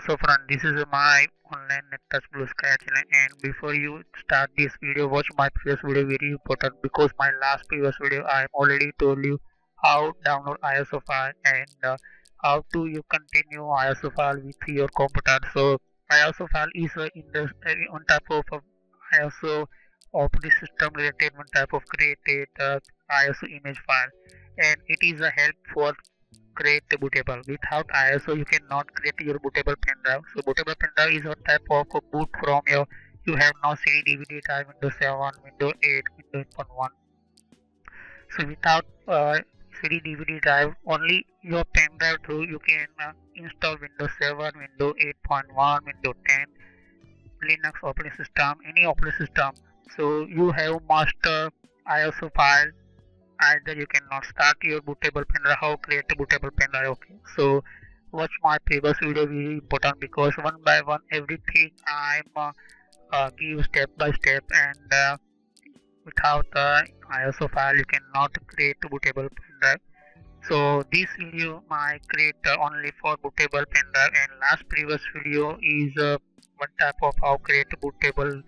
So friend, this is my online NetTouch Blue Sky channel, and before you start this video, watch my previous video, very important, because my last previous video I am already told you how download ISO file and how to you continue ISO file with your computer. So ISO file is on type of ISO operating system related one type of created ISO image file, and it is a help for create a bootable. Without ISO you cannot create your bootable pen drive. So bootable pen drive is a type of a boot from your, you have no CD DVD drive, Windows 7, Windows 8, Windows 8.1. So without CD DVD drive, only your pen drive through you can install Windows 7, Windows 8.1, Windows 10, Linux operating system, any operating system. So you have master ISO file. Either you cannot start your bootable pen drive, how create a bootable pen drive. Okay, so watch my previous video, very important, because one by one everything I'm give step by step, and without the ISO file you cannot create a bootable pen drive. So this video I create only for bootable pen drive, and last previous video is one type of how create a bootable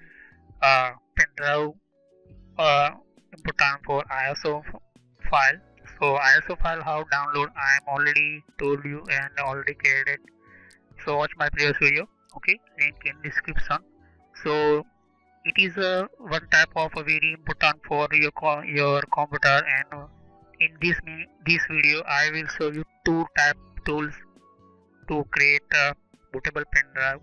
pen drive important for ISO file. So ISO file how download I am already told you and already created. So watch my previous video. Okay, link in description. So it is a one type of a very important for your computer, and in this video I will show you two type tools to create a bootable pen drive.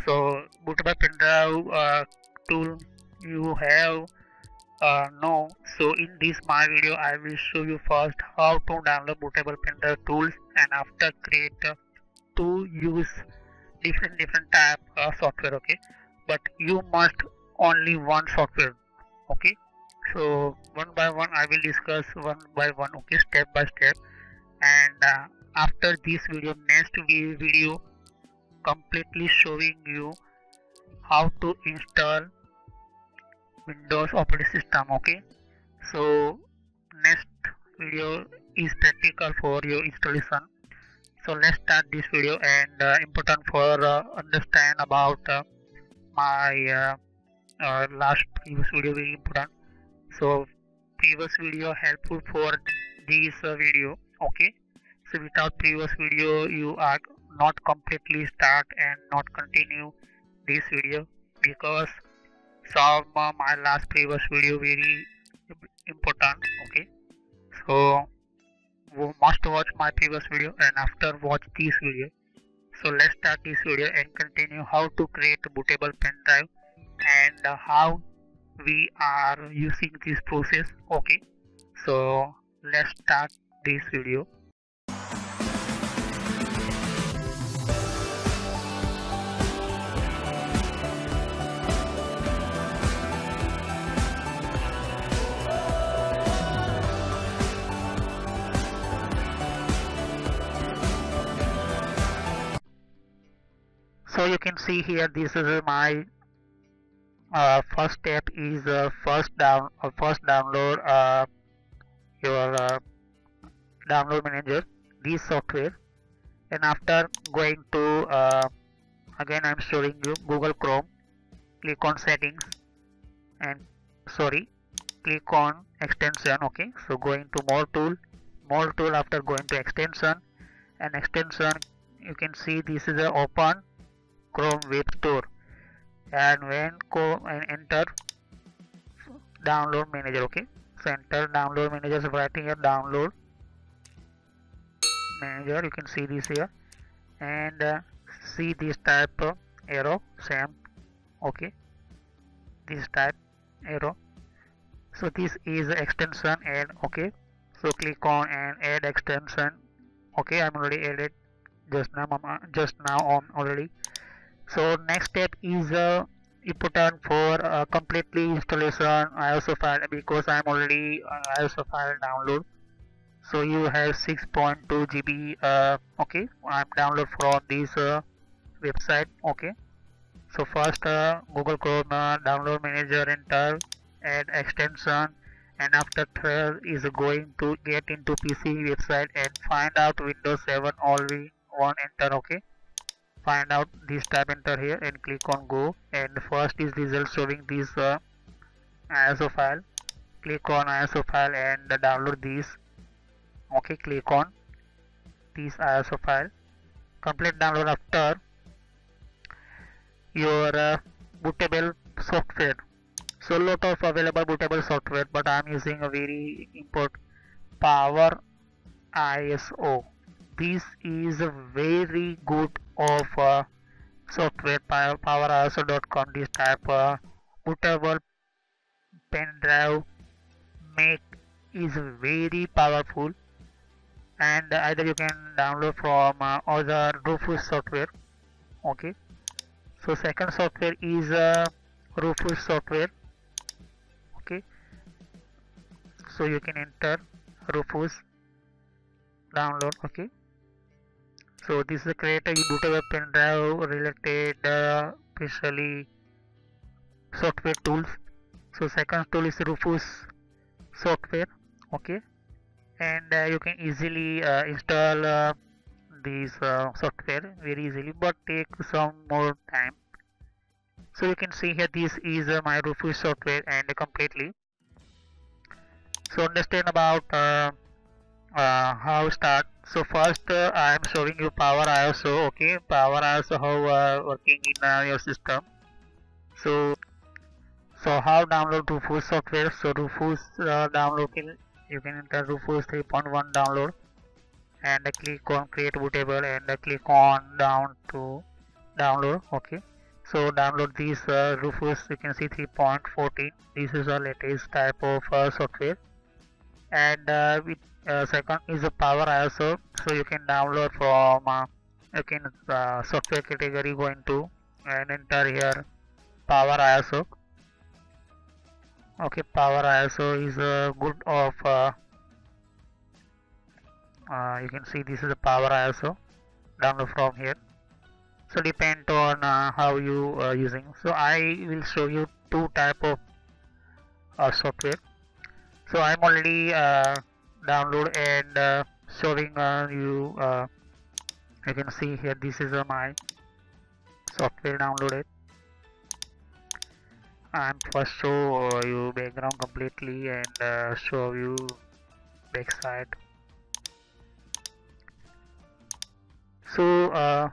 So bootable pen drive tool you have no. So in this my video I will show you first how to download bootable pen drive tools, and after create to use different type of software. Okay, but you must only one software. Okay, so one by one I will discuss one by one. Okay, step by step, and after this video, next video completely showing you how to install Windows operating system. Okay, so next video is practical for your installation. So let's start this video, and important for understand about my last previous video, very important. So previous video helpful for this video. Okay, so without previous video you are not completely start and not continue this video, because some my last previous video very important. Okay, so you must watch my previous video and after watch this video. So let's start this video and continue how to create a bootable pen drive, and how we are using this process. Okay, so let's start this video. So you can see here, this is my first step is first download your download manager, this software, and after going to again I'm showing you Google Chrome, click on settings, and click on extension. Okay, so going to more tool, after going to extension, and extension you can see this is a open Chrome Web Store, and when go and enter download manager. Okay, so enter download manager, so writing here download manager, you can see this here, and see this type of arrow, same. Okay, this type arrow, so this is extension, and okay, so click on and add extension. Okay, I'm already added just now on already. So next step is important for completely installation ISO file, because I'm already ISO file download. So you have 6.2 GB. Okay, I'm download from this website. Okay, so first Google Chrome download manager, enter, add extension, and after is going to get into PC website and find out Windows 7 all we want, enter. Okay, find out this tab, enter here and click on go, and first is result showing this ISO file. Click on ISO file and download this. Okay, click on this ISO file. Complete download after your bootable software. So lot of available bootable software, but I am using a very important Power ISO. This is a very good of software. PowerISO.com. This type bootable pen drive make is very powerful, and either you can download from other Rufus software. Okay, so second software is Rufus software. Okay, so you can enter Rufus, download. Okay, so this is a create a bootable pen drive related especially software tools. So second tool is Rufus software. Okay, and you can easily install this software very easily, but take some more time. So you can see here this is my Rufus software and completely. So understand about how start. So first I am showing you Power ISO. Okay, Power ISO how working in your system. So how download Rufus software. So Rufus download, you can enter Rufus 3.1 download and click on create bootable and click on down to download. Okay, so download this Rufus, you can see 3.14. this is the latest type of software. And with second is a Power ISO. So you can download from you can software category, go into and enter here Power ISO. Okay, Power ISO is good of you can see this is a Power ISO, download from here. So depend on how you using. So I will show you two type of software. So I'm already download and showing you. You can see here this is my software downloaded. I'm first show you background completely and show you backside. So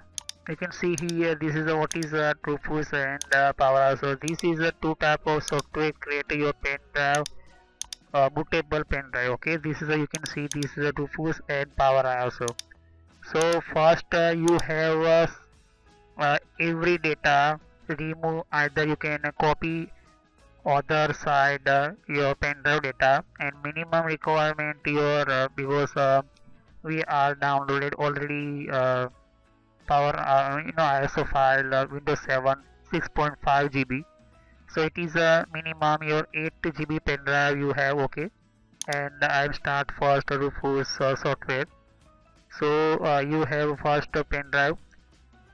you can see here this is what is Rufus and Power. So this is a two type of software create your pen drive. Bootable pen drive. Okay, this is you can see this is a Rufus and Power ISO. So first you have every data remove, either you can copy other side your pen drive data, and minimum requirement your because we are downloaded already Power ISO file Windows 7 6.5 GB. So it is a minimum your 8 GB pen drive you have. Okay, and I will start first Rufus software. So you have first pen drive,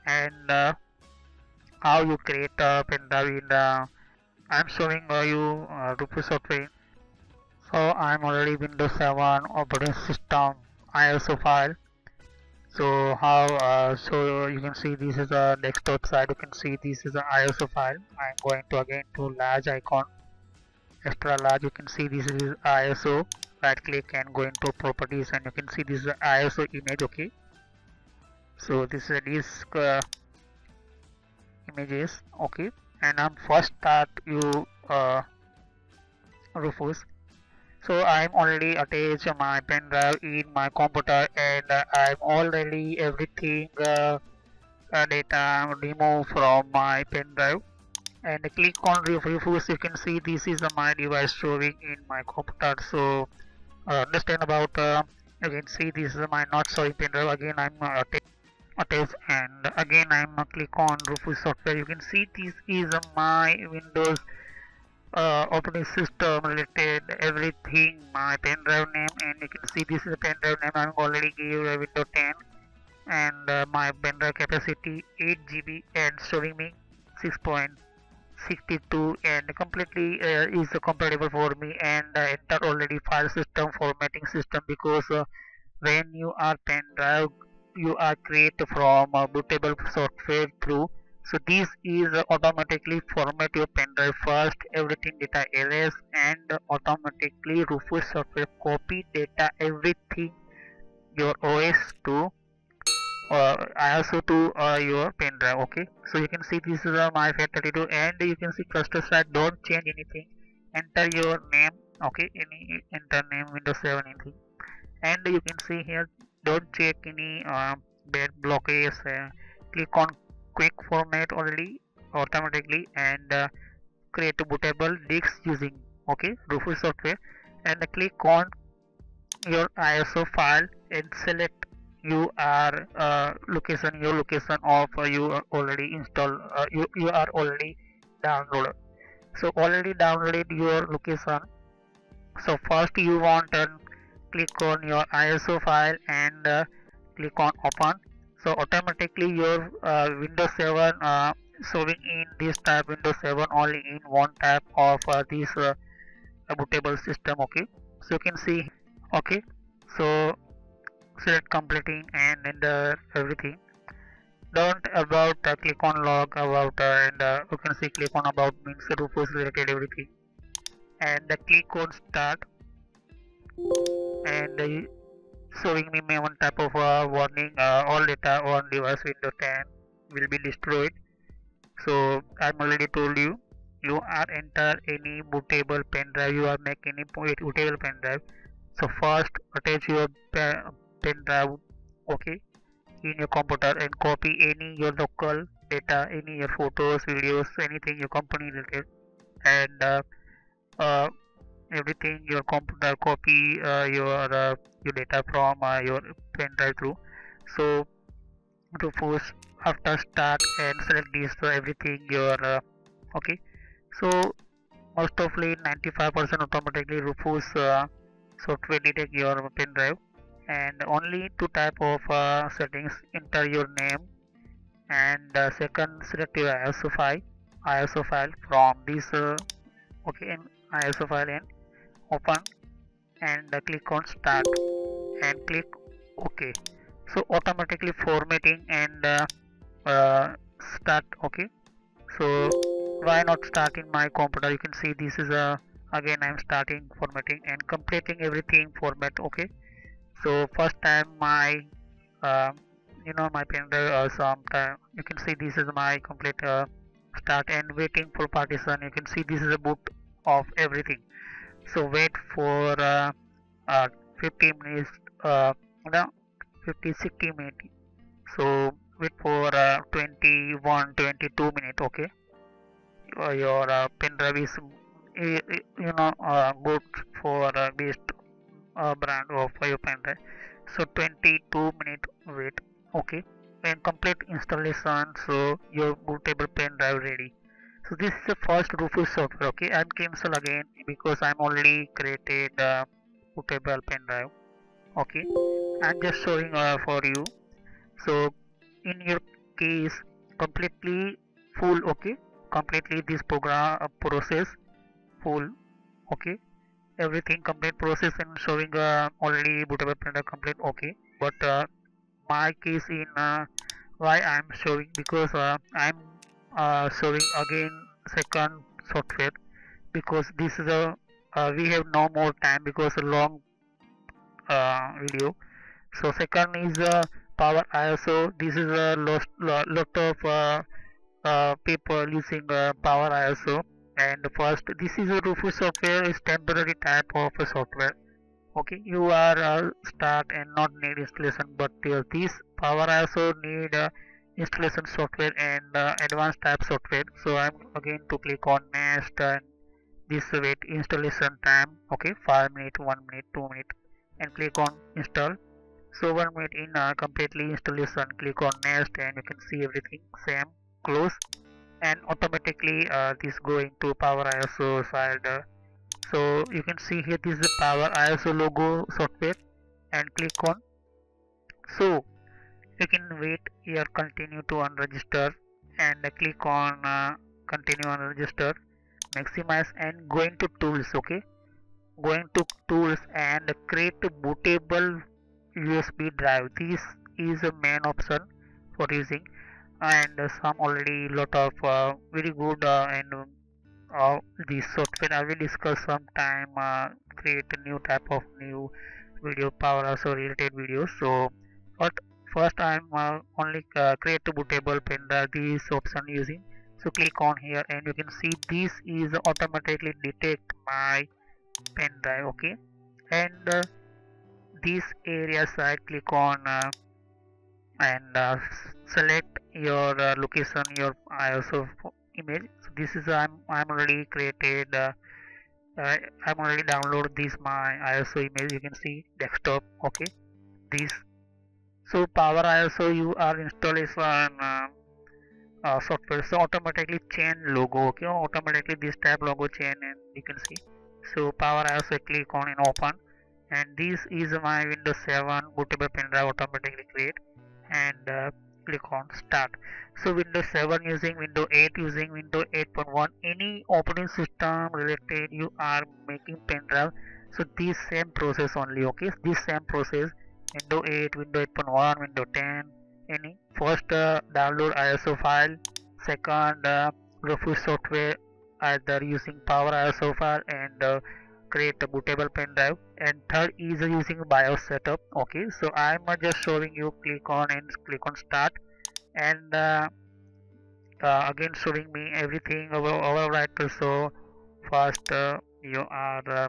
and how you create a pen drive in the I am showing you Rufus software. So I am already Windows 7 operating system ISO file. So how so you can see this is a desktop side. You can see this is an ISO file. I am going to again to large icon, extra large. You can see this is ISO. Right click and go into properties, and you can see this is ISO image. Okay, so this is a disk images. Okay, and I'm first start you Rufus. So I'm already attached my pen drive in my computer, and I'm already everything data removed from my pen drive, and click on Rufus. You can see this is my device showing in my computer. So understand about you can see this is my not showing pen drive. Again I'm attached, and again I'm click on Rufus software. You can see this is my Windows operating system related everything, my pen drive name, and you can see this is a pen drive name. I'm already give a Windows 10, and my pen drive capacity 8 GB and showing me 6.62, and completely is compatible for me, and enter already file system formatting system, because when you are pen drive you are create from bootable software through. So this is automatically format your pen drive first, everything data erase, and automatically Rufus software copy data everything your OS to also to your pen drive. Okay, so you can see this is my FAT32, and you can see cluster size, don't change anything, enter your name. Okay, any enter name Windows 7 anything, and you can see here don't check any bad blockage. Click on quick format already automatically, and create a bootable disk using Rufus software, and click on your ISO file and select your location of you are already installed, you are already downloaded. So already downloaded your location. So first you want to click on your ISO file and click on open. So automatically your Windows 7 showing in this tab Windows 7 only in one tab of this bootable system. Okay, so you can see. Okay, so select completing and enter everything. Don't about click on log about and you can see click on about means Rufus related everything, and click on start, and showing me one type of warning, all data on device Windows 10 will be destroyed. So I'm already told you, you are enter any bootable pen drive, you are make any bootable pen drive. So first attach your pen drive, okay, in your computer, and copy any your local data, any your photos, videos, anything your company related, and everything your computer copy your data from your pen drive through. So to force after start and select this everything your okay. So most ofly 95% automatically Rufus software detect your pen drive, and only two type of settings, enter your name, and second select your ISO file from this okay, in ISO file, and open, and click on start and click OK. So automatically formatting and start. Okay, so why not start in my computer? You can see this is again I'm starting formatting and completing everything format. Okay, so first time my my pen drive sometime you can see this is my complete start and waiting for partition. You can see this is a boot of everything. So wait for 50 minutes, no, 50-60 minutes. So wait for 21-22 minutes. Okay, your pen drive is good for best brand of your pen drive. So 22 minutes wait. Okay, and complete installation, so your bootable pen drive ready. So this is the first Rufus software. Okay, I'm cancel again because I'm already created bootable pen drive. Okay, I'm just showing for you. So in your case completely full. Okay, completely this program process full. Okay, everything complete process and showing already bootable pen drive complete. Okay, but my case in why I'm showing, because I'm showing again second software, because this is a we have no more time because a long video. So second is power ISO. This is a lot of people using power ISO, and first this is a Rufus software is temporary type of a software. Okay, you are start and not need installation, but this power ISO need installation software and advanced type software. So I'm again to click on next, and this wait installation time. Okay, 5 minutes, 1 minute, 2 minutes, and click on install. So 1 minute in completely installation, click on next, and you can see everything same, close, and automatically this going to power ISO side. So you can see here this is the power ISO logo software, and click on. So you can wait here, continue to unregister, and click on continue unregister, maximize, and going to tools. Okay, going to tools and create a bootable USB drive. This is a main option for using, and some already lot of very good and this software I will discuss sometime create a new type of new video power also related videos. So but first I'm only create a bootable pen drive, this option using. So click on here and you can see this is automatically detect my pen drive. Okay, and this area side click on and select your location, your ISO image. So this is I'm already created I'm already download this my ISO image, you can see desktop. Okay, this. So power ISO you are installation software, so automatically change logo. Okay, automatically this type logo change and you can see. So power ISO click on and open, and this is my Windows 7 bootable pen drive automatically create, and click on start. So Windows 7 using Windows 8 using Windows 8.1 any operating system related you are making pen drive, so this same process only. Okay, this same process Windows 8, Windows 8.1, Windows 10 any. First download ISO file, second refresh software either using power ISO file, and create a bootable pen drive, and third is using BIOS setup. Okay, so I'm just showing you, click on and click on start, and again showing me everything over right. So first you are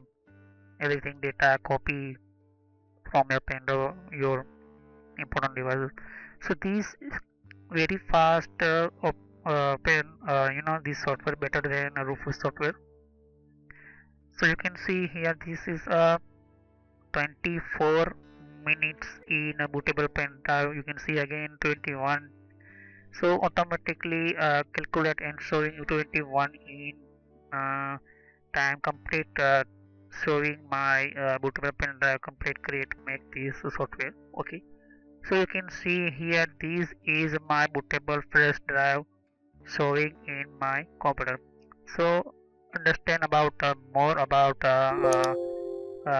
everything data copy from your pen drive your important device. So this is very fast pen this software better than Rufus software. So you can see here this is 24 minutes in a bootable pen drive, you can see again 21. So automatically calculate and showing you 21 in time complete showing my bootable pen drive complete create make this software. Okay, so you can see here this is my bootable flash drive showing in my computer. So understand about more about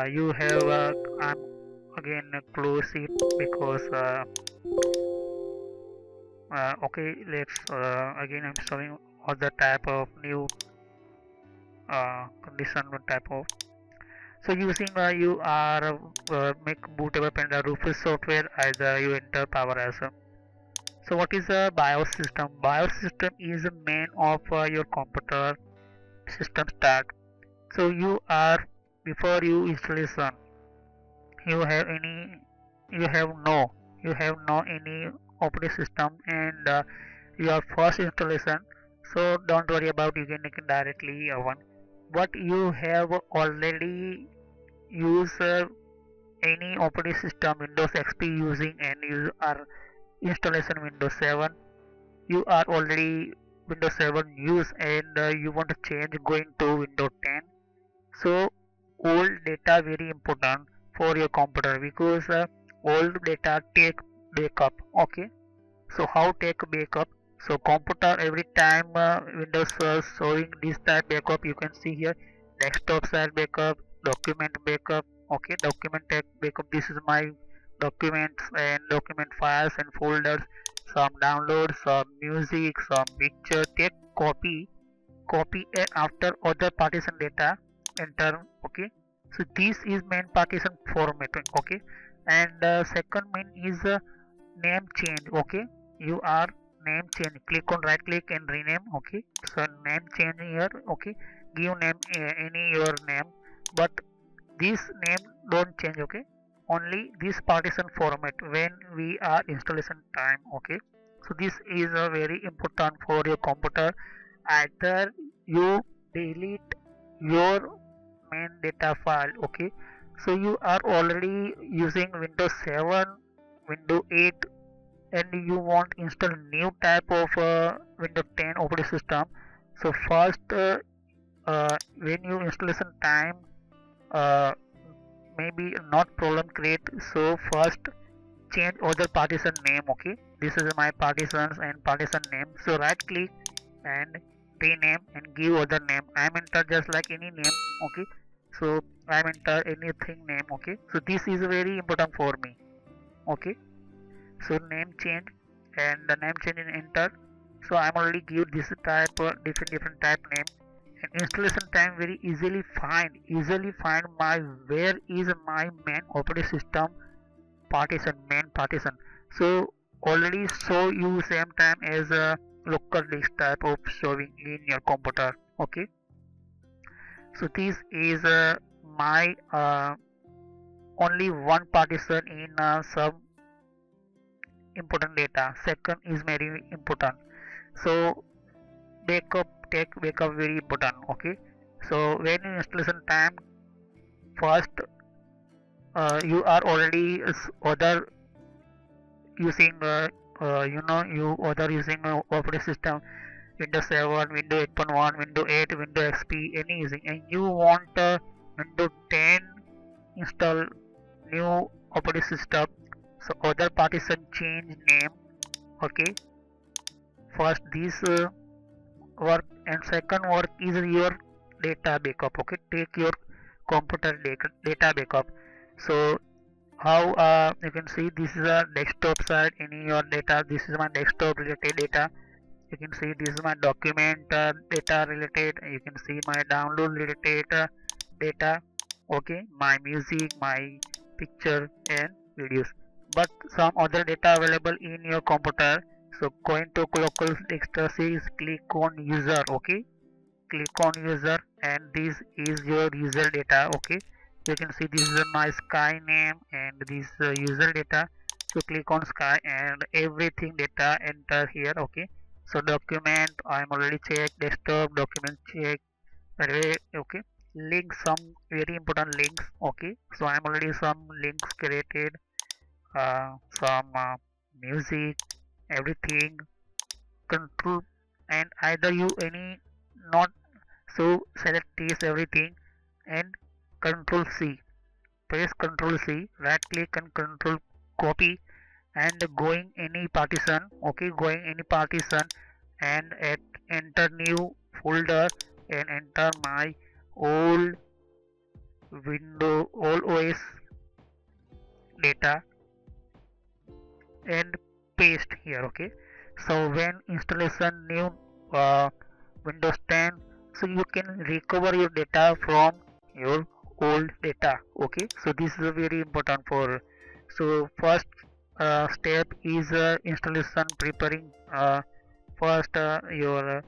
you have I'm again close it because okay, let's again I'm showing other type of new condition type of. So using you are make bootable pen drive Rufus software, either you enter power ISO. So what is a BIOS system? BIOS system is the main of your computer system start. So you are before you installation you have no any operating system, and your first installation, so don't worry about, you can directly one. But you have already use any operating system Windows XP using, and you are installation Windows 7, you are already Windows 7 use, and you want to change going to Windows 10. So old data very important for your computer because old data take backup. Okay, so how take backup? So computer every time Windows showing this type backup, you can see here desktop side backup, document backup. Okay, document take backup, this is my documents and document files and folders, some downloads, some music, some picture, take copy and after other partition data enter. Okay, so this is main partition formatting. Okay, and second main is name change. Okay, you are name change, click on right click and rename. Okay, so name change here. Okay, give name any your name, but this name don't change. Okay, only this partition format when we are installation time. Okay, so this is very important for your computer. Either you delete your main data file. Okay, so you are already using Windows 7, Windows 8, and you want install new type of Windows 10 operating system. So first when you installation time uh, maybe not problem create, so first change other partition name. Okay, this is my partitions and partition name, so right click and rename and give other name. I'm enter just like any name. Okay, so I'm enter anything name. Okay, so this is very important for me. Okay, So name change, and the name change in enter. So I'm already give this type different type name. And installation time very easily find my where is my main operating system partition, main partition. So already show you same time as a local disk type of showing in your computer. Okay, so this is my only one partition in some important data. Second is very important. So backup very important. Okay, so when in installation time, first you are already other using you other using operating system Windows 7, Windows 8.1, Windows 8, Windows XP, any using, and you want Windows 10 install new operating system. So other partition change name. Okay, first this work, and second work is your data backup. Okay, take your computer data backup. So how you can see, this is a desktop side in your data. This is my desktop related data. You can see this is my document data related. You can see my download related data. Okay, my music, my picture and videos, but some other data available in your computer. So going to local desktop series, click on user. Okay, click on user, and this is your user data. Okay, you can see this is my sky name and this user data. So click on sky and everything data enter here. Okay, so document I'm already checked, desktop document check. Okay, links, some very important links. Okay, so I'm already some links created, some music, everything, control, and either you any not. So select this everything and control C, press control C, right click and control copy, and going any partition. Okay, going any partition, and enter new folder and enter my old old OS data and paste here. Okay, so when installation new Windows 10, so you can recover your data from your old data. Okay, so this is very important for. So first step is installation preparing. First your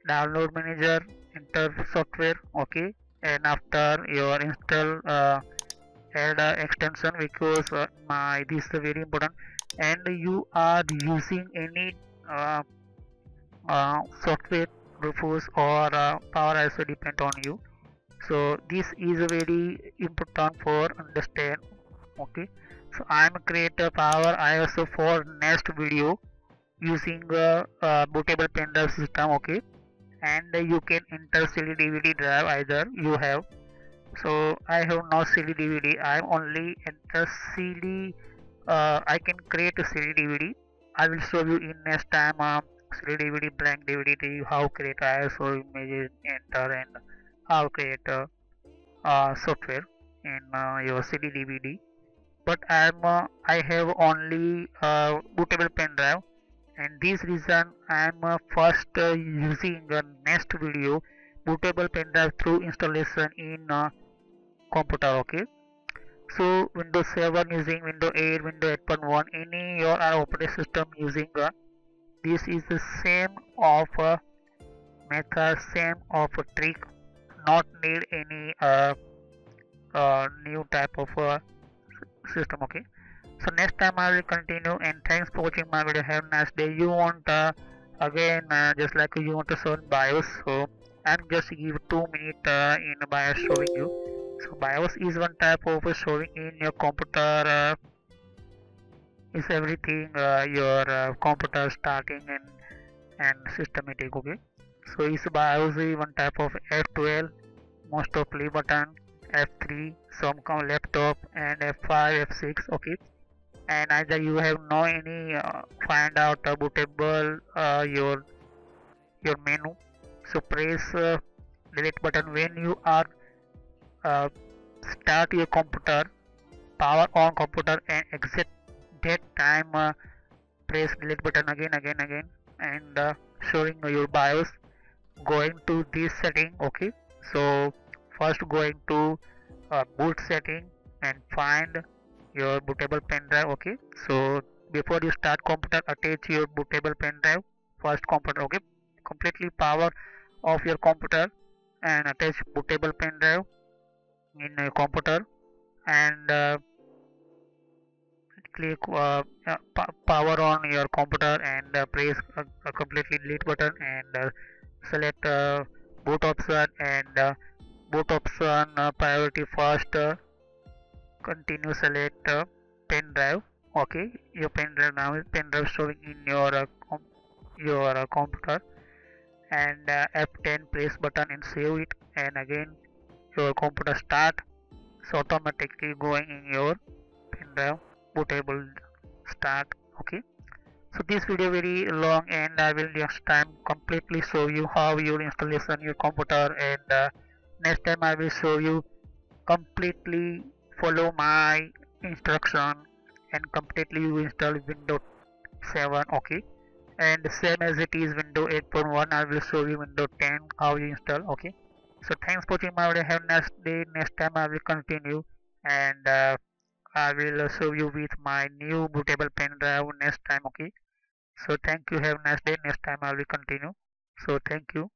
download manager, enter software. Okay, and after your install add extension, because my this is very important, and you are using any software Rufus or Power ISO depend on you. So this is very important for understand. Okay, so I am create a Power ISO for next video using bootable pen drive system. Okay, and you can enter CD DVD drive either you have. So I have no CD DVD. I am only enter CD. I can create a CD DVD. I will show you in next time. CD DVD, blank DVD, how create ISO images, enter, and how create software in your CD DVD. But I have only bootable pen drive, and this reason I am first using next video bootable pen drive through installation in computer. Okay, so Windows 7 using Windows 8, Windows 8.1, any your operating system using this is the same of method, same of trick, not need any new type of system. Okay, so next time I will continue, and thanks for watching my video. Have a nice day. You want again just like you want to show BIOS, so I'm just give 2 minutes in BIOS showing you. So BIOS is one type of showing in your computer. Is everything your computer starting and systematic. Okay, so is BIOS one type of F12, most of play button, F3, some laptop, and F5, F6. Okay, and either you have no any find out bootable your menu. So press delete button when you are start your computer, power on computer, and exit that time press delete button again, and showing your BIOS. Going to this setting. Okay, so first going to boot setting and find your bootable pen drive. Okay, so before you start computer, attach your bootable pen drive first computer. Okay, completely power off your computer and attach bootable pen drive in your computer, and click power on your computer, and press a completely delete button, and select boot option, and boot option priority first, continue select pen drive. Okay, your pen drive now is pen drive showing in your computer, and F10 press button and save it, and again your computer start, so automatically going in your pen drive bootable start. Okay, so this video very long, and I will next time completely show you how you installation your computer, and next time I will show you completely follow my instruction and completely you install Windows 7. Okay, and same as it is Windows 8.1, I will show you Windows 10 how you install. Okay, so thanks for watching my video. Have a nice day. Next time I will continue, and I will show you with my new bootable pen drive next time. Okay, so thank you. Have a nice day. Next time I will continue. So thank you.